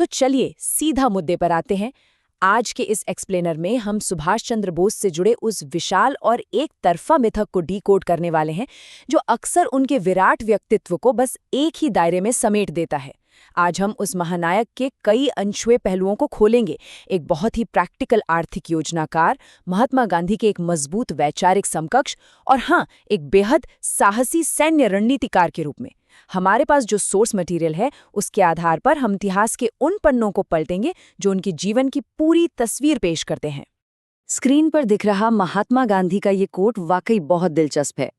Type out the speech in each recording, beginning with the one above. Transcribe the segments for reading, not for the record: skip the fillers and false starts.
तो चलिए सीधा मुद्दे पर आते हैं। आज के इस एक्सप्लेनर में हम सुभाष चंद्र बोस से जुड़े उस विशाल और एक तरफा मिथक को डीकोड करने वाले हैं जो अक्सर उनके विराट व्यक्तित्व को बस एक ही दायरे में समेट देता है। आज हम उस महानायक के कई अनछुए पहलुओं को खोलेंगे, एक बहुत ही प्रैक्टिकल आर्थिक योजनाकार, महात्मा गांधी के एक मजबूत वैचारिक समकक्ष और हाँ, एक बेहद साहसी सैन्य रणनीतिकार के रूप में। हमारे पास जो सोर्स मटेरियल है उसके आधार पर हम इतिहास के उन पन्नों को पलटेंगे जो उनके जीवन की पूरी तस्वीर पेश करते हैं। स्क्रीन पर दिख रहा महात्मा गांधी का ये कोट वाकई बहुत दिलचस्प है।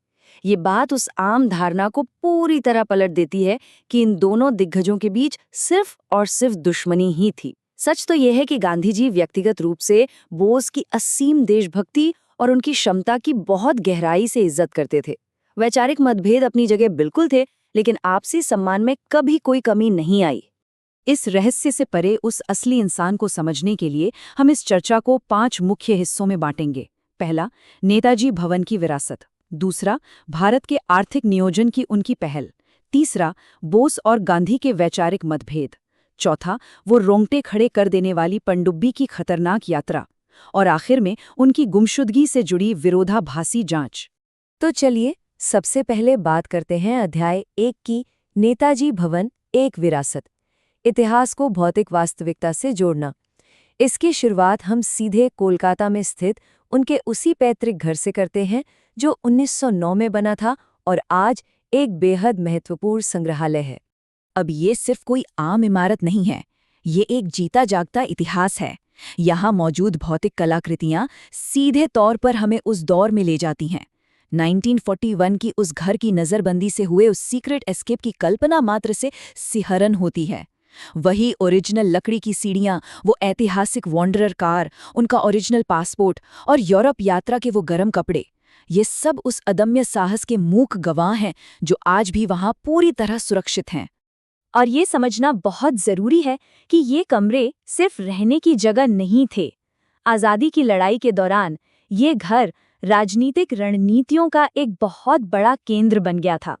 ये बात उस आम धारणा को पूरी तरह पलट देती है कि इन दोनों दिग्गजों के बीच सिर्फ और सिर्फ दुश्मनी ही थी। सच तो यह है कि गांधी जी व्यक्तिगत रूप से बोस की असीम देशभक्ति और उनकी क्षमता की बहुत गहराई से इज्जत करते थे। वैचारिक मतभेद अपनी जगह बिल्कुल थे, लेकिन आपसी सम्मान में कभी कोई कमी नहीं आई। इस रहस्य से परे उस असली इंसान को समझने के लिए हम इस चर्चा को 5 मुख्य हिस्सों में बांटेंगे। पहला, नेताजी भवन की विरासत। दूसरा, भारत के आर्थिक नियोजन की उनकी पहल। तीसरा, बोस और गांधी के वैचारिक मतभेद। चौथा, वो रोंगटे खड़े कर देने वाली पनडुब्बी की खतरनाक यात्रा। और आखिर में उनकी गुमशुदगी से जुड़ी विरोधाभासी जांच। तो चलिए सबसे पहले बात करते हैं अध्याय 1 की, नेताजी भवन एक विरासत। इतिहास को भौतिक वास्तविकता से जोड़ना। इसकी शुरुआत हम सीधे कोलकाता में स्थित उनके उसी पैतृक घर से करते हैं जो 1909 में बना था और आज एक बेहद महत्वपूर्ण संग्रहालय है। अब ये सिर्फ कोई आम इमारत नहीं है, ये एक जीता जागता इतिहास है। यहाँ मौजूद भौतिक कलाकृतियाँ सीधे तौर पर हमें उस दौर में ले जाती हैं। 1941 की उस घर की नज़रबंदी से हुए उस सीक्रेट एस्केप की कल्पना मात्र से सिहरन होती है। वही ओरिजिनल लकड़ी की सीढ़ियाँ, वो ऐतिहासिक वॉन्डरर कार, उनका ओरिजिनल पासपोर्ट और यूरोप यात्रा के वो गरम कपड़े, ये सब उस अदम्य साहस के मूक गवाह हैं जो आज भी वहाँ पूरी तरह सुरक्षित हैं। और ये समझना बहुत ज़रूरी है कि ये कमरे सिर्फ रहने की जगह नहीं थे। आज़ादी की लड़ाई के दौरान ये घर राजनीतिक रणनीतियों का एक बहुत बड़ा केंद्र बन गया था।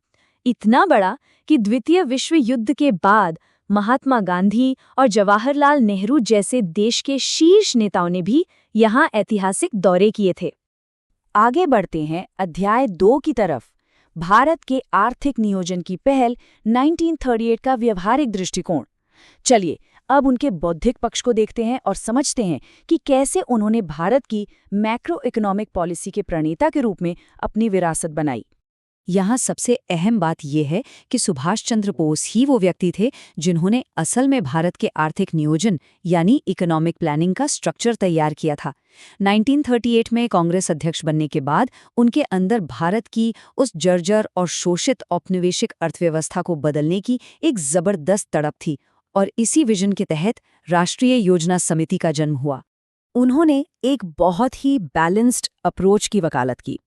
इतना बड़ा कि द्वितीय विश्व युद्ध के बाद महात्मा गांधी और जवाहरलाल नेहरू जैसे देश के शीर्ष नेताओं ने भी यहाँ ऐतिहासिक दौरे किए थे। आगे बढ़ते हैं अध्याय 2 की तरफ। भारत के आर्थिक नियोजन की पहल, 1938 का व्यवहारिक दृष्टिकोण। चलिए अब उनके बौद्धिक पक्ष को देखते हैं और समझते हैं कि कैसे उन्होंने भारत की मैक्रो इकोनॉमिक पॉलिसी के प्रणेता के रूप में अपनी विरासत बनाई। यहाँ सबसे अहम बात यह है कि सुभाष चंद्र बोस ही वो व्यक्ति थे जिन्होंने असल में भारत के आर्थिक नियोजन यानी इकोनॉमिक प्लानिंग का स्ट्रक्चर तैयार किया था। 1938 में कांग्रेस अध्यक्ष बनने के बाद उनके अंदर भारत की उस जर्जर और शोषित औपनिवेशिक अर्थव्यवस्था को बदलने की एक जबरदस्त तड़प थी और इसी विजन के तहत राष्ट्रीय योजना समिति का जन्म हुआ। उन्होंने एक बहुत ही बैलेंस्ड अप्रोच की वकालत की।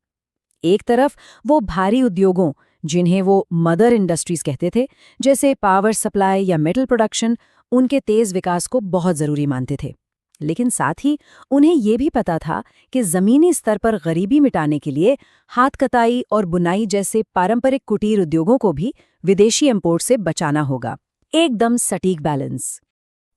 एक तरफ वो भारी उद्योगों, जिन्हें वो मदर इंडस्ट्रीज कहते थे, जैसे पावर सप्लाई या मेटल प्रोडक्शन, उनके तेज विकास को बहुत ज़रूरी मानते थे। लेकिन साथ ही उन्हें ये भी पता था कि ज़मीनी स्तर पर गरीबी मिटाने के लिए हाथ कताई और बुनाई जैसे पारंपरिक कुटीर उद्योगों को भी विदेशी इंपोर्ट से बचाना होगा। एकदम सटीक बैलेंस।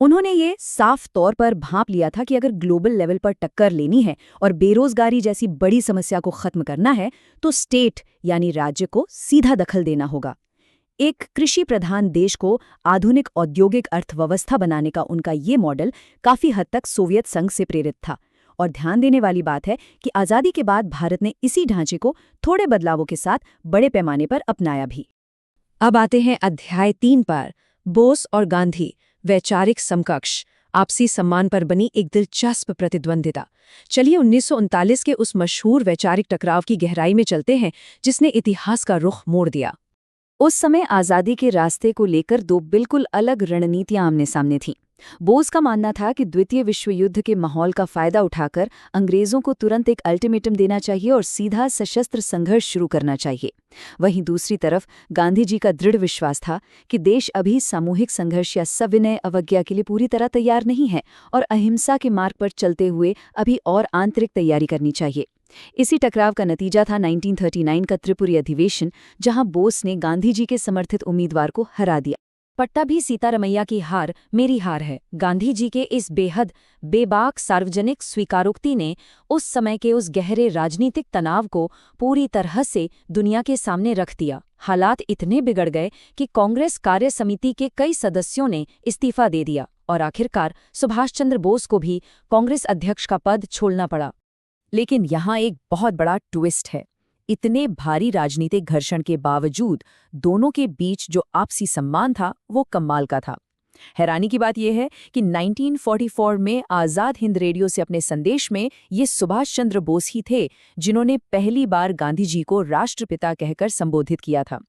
उन्होंने ये साफ तौर पर भांप लिया था कि अगर ग्लोबल लेवल पर टक्कर लेनी है और बेरोजगारी जैसी बड़ी समस्या को खत्म करना है तो स्टेट यानी राज्य को सीधा दखल देना होगा। एक कृषि प्रधान देश को आधुनिक औद्योगिक अर्थव्यवस्था बनाने का उनका ये मॉडल काफी हद तक सोवियत संघ से प्रेरित था। और ध्यान देने वाली बात है कि आज़ादी के बाद भारत ने इसी ढांचे को थोड़े बदलावों के साथ बड़े पैमाने पर अपनाया भी। अब आते हैं अध्याय 3 पर, बोस और गांधी वैचारिक समकक्ष, आपसी सम्मान पर बनी एक दिलचस्प प्रतिद्वंदिता। चलिए 1939 के उस मशहूर वैचारिक टकराव की गहराई में चलते हैं जिसने इतिहास का रुख मोड़ दिया। उस समय आज़ादी के रास्ते को लेकर 2 बिल्कुल अलग रणनीतियां आमने सामने थीं। बोस का मानना था कि द्वितीय विश्व युद्ध के माहौल का फायदा उठाकर अंग्रेजों को तुरंत एक अल्टीमेटम देना चाहिए और सीधा सशस्त्र संघर्ष शुरू करना चाहिए। वहीं दूसरी तरफ गांधी जी का दृढ़ विश्वास था कि देश अभी सामूहिक संघर्ष या सविनय अवज्ञा के लिए पूरी तरह तैयार नहीं है और अहिंसा के मार्ग पर चलते हुए अभी और आंतरिक तैयारी करनी चाहिए। इसी टकराव का नतीजा था 1939 का त्रिपुरी अधिवेशन, जहां बोस ने गांधी जी के समर्थित उम्मीदवार को हरा दिया। पट्टा भी सीतारमैया की हार मेरी हार है। गांधी जी के इस बेहद बेबाक सार्वजनिक स्वीकारोक्ति ने उस समय के उस गहरे राजनीतिक तनाव को पूरी तरह से दुनिया के सामने रख दिया। हालात इतने बिगड़ गए कि कांग्रेस कार्य समिति के कई सदस्यों ने इस्तीफा दे दिया और आखिरकार सुभाष चंद्र बोस को भी कांग्रेस अध्यक्ष का पद छोड़ना पड़ा। लेकिन यहाँ एक बहुत बड़ा ट्विस्ट है। इतने भारी राजनीतिक घर्षण के बावजूद दोनों के बीच जो आपसी सम्मान था वो कमाल का था। हैरानी की बात यह है कि 1944 में आज़ाद हिंद रेडियो से अपने संदेश में ये सुभाष चंद्र बोस ही थे जिन्होंने पहली बार गांधी जी को राष्ट्रपिता कहकर संबोधित किया था,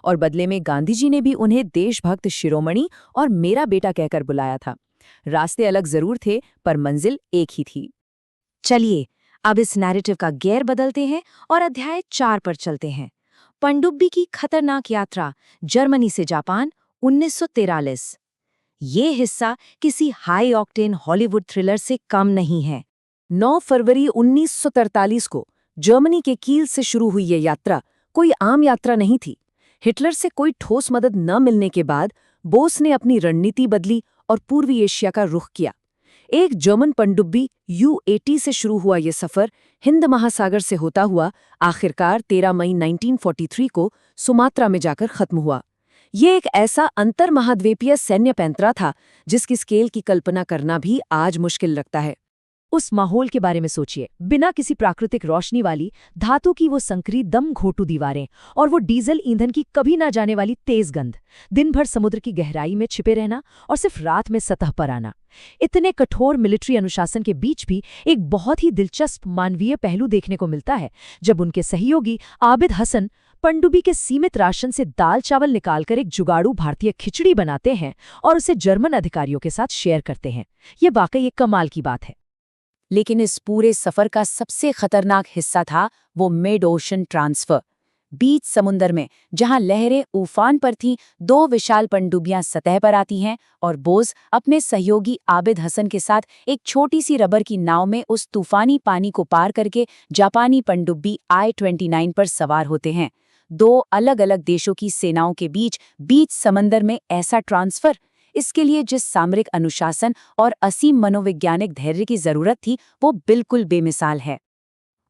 और बदले में गांधी जी ने भी उन्हें देशभक्त शिरोमणि और मेरा बेटा कहकर बुलाया था। रास्ते अलग जरूर थे पर मंजिल एक ही थी। चलिए अब इस नैरेटिव का गेयर बदलते हैं और अध्याय 4 पर चलते हैं। पनडुब्बी की खतरनाक यात्रा, जर्मनी से जापान 1943। ये हिस्सा किसी हाई ऑक्टेन हॉलीवुड थ्रिलर से कम नहीं है। 9 फरवरी 1943 को जर्मनी के कील से शुरू हुई ये यात्रा कोई आम यात्रा नहीं थी। हिटलर से कोई ठोस मदद न मिलने के बाद बोस ने अपनी रणनीति बदली और पूर्वी एशिया का रुख किया। एक जर्मन पनडुब्बी U-80 से शुरू हुआ ये सफर हिंद महासागर से होता हुआ आखिरकार 13 मई 1943 को सुमात्रा में जाकर खत्म हुआ। ये एक ऐसा अंतर्महाद्वीपीय सैन्य पैंतरा था जिसकी स्केल की कल्पना करना भी आज मुश्किल लगता है। उस माहौल के बारे में सोचिए। बिना किसी प्राकृतिक रोशनी वाली धातु की वो संकरी दम घोटू दीवारें और वो डीजल ईंधन की कभी ना जाने वाली तेज गंध, दिन भर समुद्र की गहराई में छिपे रहना और सिर्फ रात में सतह पर आना। इतने कठोर मिलिट्री अनुशासन के बीच भी एक बहुत ही दिलचस्प मानवीय पहलू देखने को मिलता है जब उनके सहयोगी आबिद हसन पनडुब्बी के सीमित राशन से दाल चावल निकालकर एक जुगाड़ू भारतीय खिचड़ी बनाते हैं और उसे जर्मन अधिकारियों के साथ शेयर करते हैं। ये वाकई एक कमाल की बात है। लेकिन इस पूरे सफर का सबसे खतरनाक हिस्सा था वो मिड ओशन ट्रांसफर। बीच समुंदर में जहां लहरें उफान पर थीं, 2 विशाल पनडुब्बियां सतह पर आती हैं और बोस अपने सहयोगी आबिद हसन के साथ एक छोटी सी रबर की नाव में उस तूफानी पानी को पार करके जापानी पनडुब्बी I-29 पर सवार होते हैं। 2 अलग अलग देशों की सेनाओं के बीच समंदर में ऐसा ट्रांसफर, इसके लिए जिस सामरिक अनुशासन और असीम मनोवैज्ञानिक धैर्य की जरूरत थी वो बिल्कुल बेमिसाल है।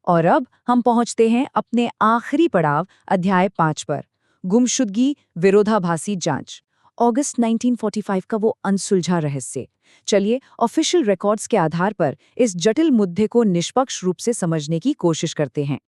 और अब हम पहुंचते हैं अपने आखिरी पड़ाव अध्याय 5 पर, गुमशुदगी विरोधाभासी जांच। अगस्त 1945 का वो अनसुलझा रहस्य। चलिए ऑफिशियल रिकॉर्ड्स के आधार पर इस जटिल मुद्दे को निष्पक्ष रूप से समझने की कोशिश करते हैं।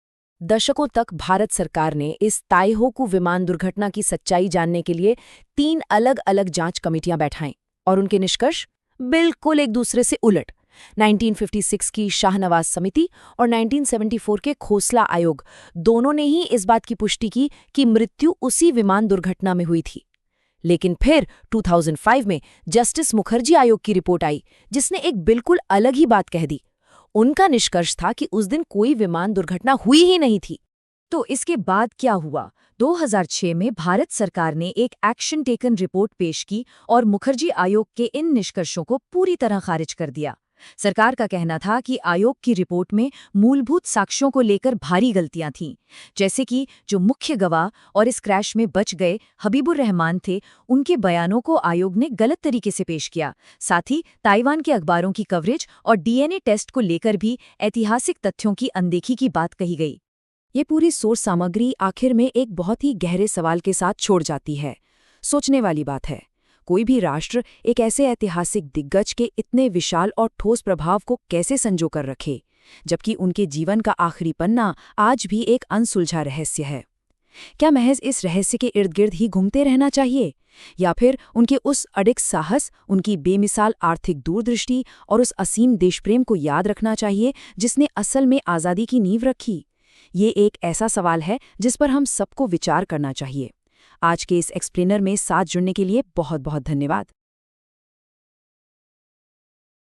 दशकों तक भारत सरकार ने इस ताइहोकू विमान दुर्घटना की सच्चाई जानने के लिए 3 अलग अलग जांच कमेटियां बैठाईं और उनके निष्कर्ष बिल्कुल एक दूसरे से उलट। 1956 की शाहनवाज समिति और 1974 के खोसला आयोग, दोनों ने ही इस बात की पुष्टि की कि मृत्यु उसी विमान दुर्घटना में हुई थी। लेकिन फिर 2005 में जस्टिस मुखर्जी आयोग की रिपोर्ट आई जिसने एक बिल्कुल अलग ही बात कह दी। उनका निष्कर्ष था कि उस दिन कोई विमान दुर्घटना हुई ही नहीं थी। तो इसके बाद क्या हुआ? 2006 में भारत सरकार ने एक एक्शन टेकन रिपोर्ट पेश की और मुखर्जी आयोग के इन निष्कर्षों को पूरी तरह खारिज कर दिया। सरकार का कहना था कि आयोग की रिपोर्ट में मूलभूत साक्ष्यों को लेकर भारी गलतियां थीं, जैसे कि जो मुख्य गवाह और इस क्रैश में बच गए हबीबुर रहमान थे, उनके बयानों को आयोग ने गलत तरीके से पेश किया। साथ ही ताइवान के अखबारों की कवरेज और डीएनए टेस्ट को लेकर भी ऐतिहासिक तथ्यों की अनदेखी की बात कही गई। ये पूरी सोर्स सामग्री आखिर में एक बहुत ही गहरे सवाल के साथ छोड़ जाती है। सोचने वाली बात है, कोई भी राष्ट्र एक ऐसे ऐतिहासिक दिग्गज के इतने विशाल और ठोस प्रभाव को कैसे संजो कर रखे, जबकि उनके जीवन का आखिरी पन्ना आज भी एक अनसुलझा रहस्य है। क्या महज इस रहस्य के इर्द गिर्द ही घूमते रहना चाहिए, या फिर उनके उस अडिग साहस, उनकी बेमिसाल आर्थिक दूरदृष्टि और उस असीम देशप्रेम को याद रखना चाहिए जिसने असल में आज़ादी की नींव रखी? ये एक ऐसा सवाल है जिस पर हम सबको विचार करना चाहिए। आज के इस एक्सप्लेनर में साथ जुड़ने के लिए बहुत बहुत धन्यवाद।